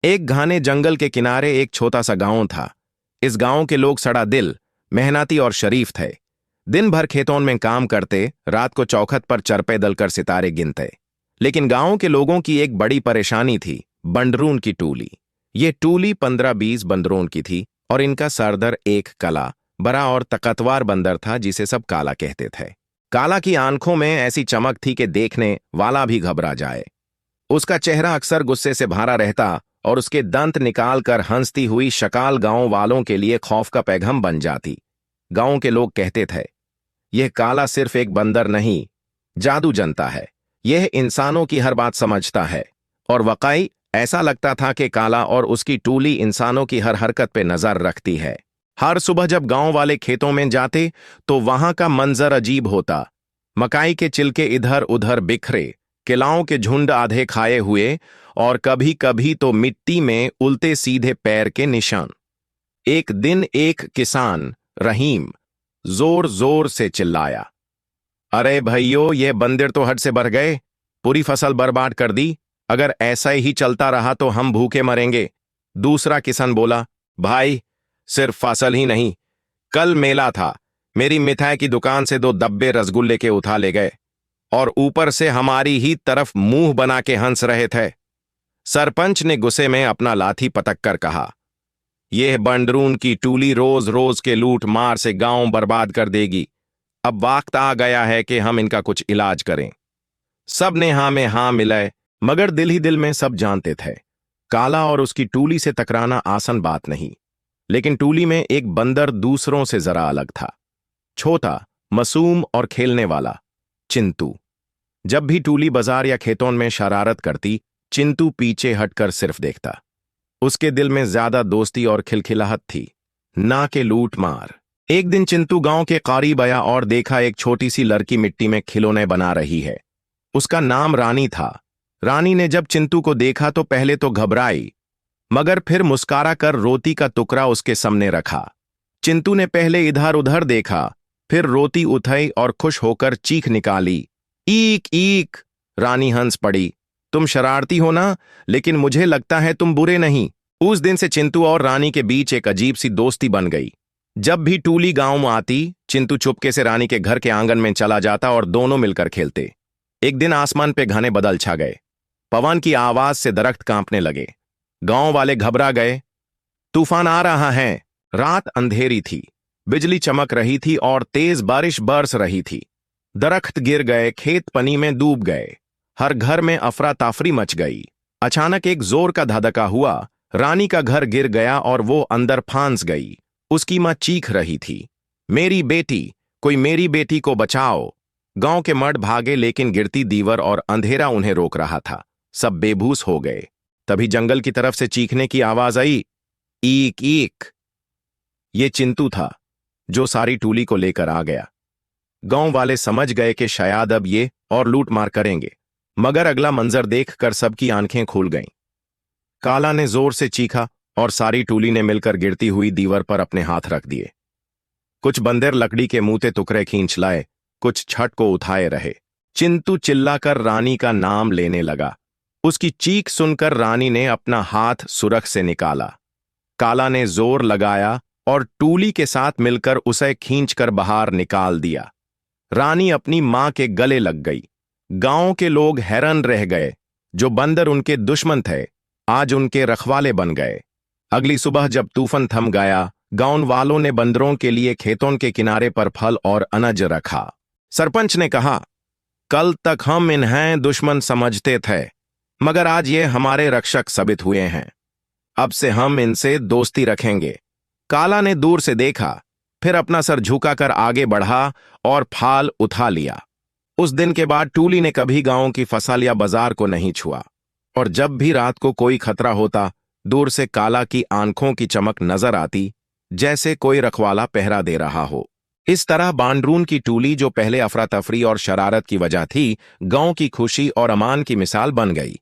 एक घने जंगल के किनारे एक छोटा सा गांव था। इस गांव के लोग सड़ा दिल, मेहनती और शरीफ थे। दिन भर खेतों में काम करते, रात को चौखट पर चरपे दलकर सितारे गिनते। लेकिन गांव के लोगों की एक बड़ी परेशानी थी, बंदरून की टूली। ये टूली 15-20 बंदरों की थी और इनका सरदार एक काला, बड़ा और ताकतवर बंदर था जिसे सब काला कहते थे। काला की आंखों में ऐसी चमक थी कि देखने वाला भी घबरा जाए। उसका चेहरा अक्सर गुस्से से भरा रहता और उसके दंत निकालकर हंसती हुई शक्ल गांव वालों के लिए खौफ का पैगाम बन जाती। गांव के लोग कहते थे, यह काला सिर्फ एक बंदर नहीं, जादू जनता है। यह इंसानों की हर बात समझता है। और वाकई ऐसा लगता था कि काला और उसकी टूली इंसानों की हर हरकत पे नजर रखती है। हर सुबह जब गांव वाले खेतों में जाते तो वहां का मंजर अजीब होता। मकाई के छिलके इधर उधर बिखरे, केलाओं के झुंड आधे खाए हुए और कभी कभी तो मिट्टी में उल्टे सीधे पैर के निशान। एक दिन एक किसान रहीम जोर जोर से चिल्लाया, अरे भैयो, ये बंदर तो हद से बढ़ गए, पूरी फसल बर्बाद कर दी। अगर ऐसा ही चलता रहा तो हम भूखे मरेंगे। दूसरा किसान बोला, भाई, सिर्फ फसल ही नहीं, कल मेला था, मेरी मिठाई की दुकान से 2 डब्बे रसगुल्ले के उठा ले गए और ऊपर से हमारी ही तरफ मुंह बना के हंस रहे थे। सरपंच ने गुस्से में अपना लाठी पटक कर कहा, यह बंदरून की टूली रोज रोज के लूट मार से गांव बर्बाद कर देगी। अब वक्त आ गया है कि हम इनका कुछ इलाज करें। सब ने हाँ में हाँ मिलाए, मगर दिल ही दिल में सब जानते थे, काला और उसकी टूली से टकराना आसान बात नहीं। लेकिन टूली में एक बंदर दूसरों से जरा अलग था, छोटा, मासूम और खेलने वाला, चिंटू। जब भी टूली बाजार या खेतों में शरारत करती, चिंटू पीछे हटकर सिर्फ देखता। उसके दिल में ज्यादा दोस्ती और खिलखिलाहट थी, ना के लूट मार। एक दिन चिंटू गांव के करीब आया और देखा एक छोटी सी लड़की मिट्टी में खिलौने बना रही है। उसका नाम रानी था। रानी ने जब चिंटू को देखा तो पहले तो घबराई, मगर फिर मुस्कुरा कर रोटी का टुकड़ा उसके सामने रखा। चिंटू ने पहले इधर उधर देखा, फिर रोटी उठाई और खुश होकर चीख निकाली, ईक ईक। रानी हंस पड़ी, तुम शरारती हो ना, लेकिन मुझे लगता है तुम बुरे नहीं। उस दिन से चिंटू और रानी के बीच एक अजीब सी दोस्ती बन गई। जब भी टूली गांव में आती, चिंटू चुपके से रानी के घर के आंगन में चला जाता और दोनों मिलकर खेलते। एक दिन आसमान पे घने बादल छा गए। पवन की आवाज से दरख्त कांपने लगे। गांव वाले घबरा गए, तूफान आ रहा है। रात अंधेरी थी, बिजली चमक रही थी और तेज बारिश बरस रही थी। दरख्त गिर गए, खेत पानी में डूब गए, हर घर में अफरा तफरी मच गई। अचानक एक जोर का धधका हुआ, रानी का घर गिर गया और वो अंदर फांस गई। उसकी मां चीख रही थी, मेरी बेटी, कोई मेरी बेटी को बचाओ। गांव के मर्द भागे, लेकिन गिरती दीवार और अंधेरा उन्हें रोक रहा था। सब बेबूस हो गए। तभी जंगल की तरफ से चीखने की आवाज आई, ईक ईक। ये चिंटू था, जो सारी टूली को लेकर आ गया। गांव वाले समझ गए कि शायद अब ये और लूट मार करेंगे, मगर अगला मंजर देखकर सबकी आंखें खुल गईं। काला ने जोर से चीखा और सारी टूली ने मिलकर गिरती हुई दीवार पर अपने हाथ रख दिए। कुछ बंदर लकड़ी के मुंह टुकड़े खींच लाए, कुछ छत को उठाए रहे। चिंटू चिल्लाकर रानी का नाम लेने लगा। उसकी चीख सुनकर रानी ने अपना हाथ सुरख से निकाला। काला ने जोर लगाया और टूली के साथ मिलकर उसे खींचकर बाहर निकाल दिया। रानी अपनी मां के गले लग गई। गांव के लोग हैरान रह गए। जो बंदर उनके दुश्मन थे, आज उनके रखवाले बन गए। अगली सुबह जब तूफान थम गया, गांव वालों ने बंदरों के लिए खेतों के किनारे पर फल और अनाज रखा। सरपंच ने कहा, कल तक हम इन्हें दुश्मन समझते थे, मगर आज ये हमारे रक्षक साबित हुए हैं। अब से हम इनसे दोस्ती रखेंगे। काला ने दूर से देखा, फिर अपना सर झुकाकर आगे बढ़ा और फाल उठा लिया। उस दिन के बाद टूली ने कभी गांव की फसल या बाजार को नहीं छुआ, और जब भी रात को कोई खतरा होता, दूर से काला की आंखों की चमक नजर आती, जैसे कोई रखवाला पहरा दे रहा हो। इस तरह बंदरून की टूली, जो पहले अफरा तफरी और शरारत की वजह थी, गांव की खुशी और अमान की मिसाल बन गई।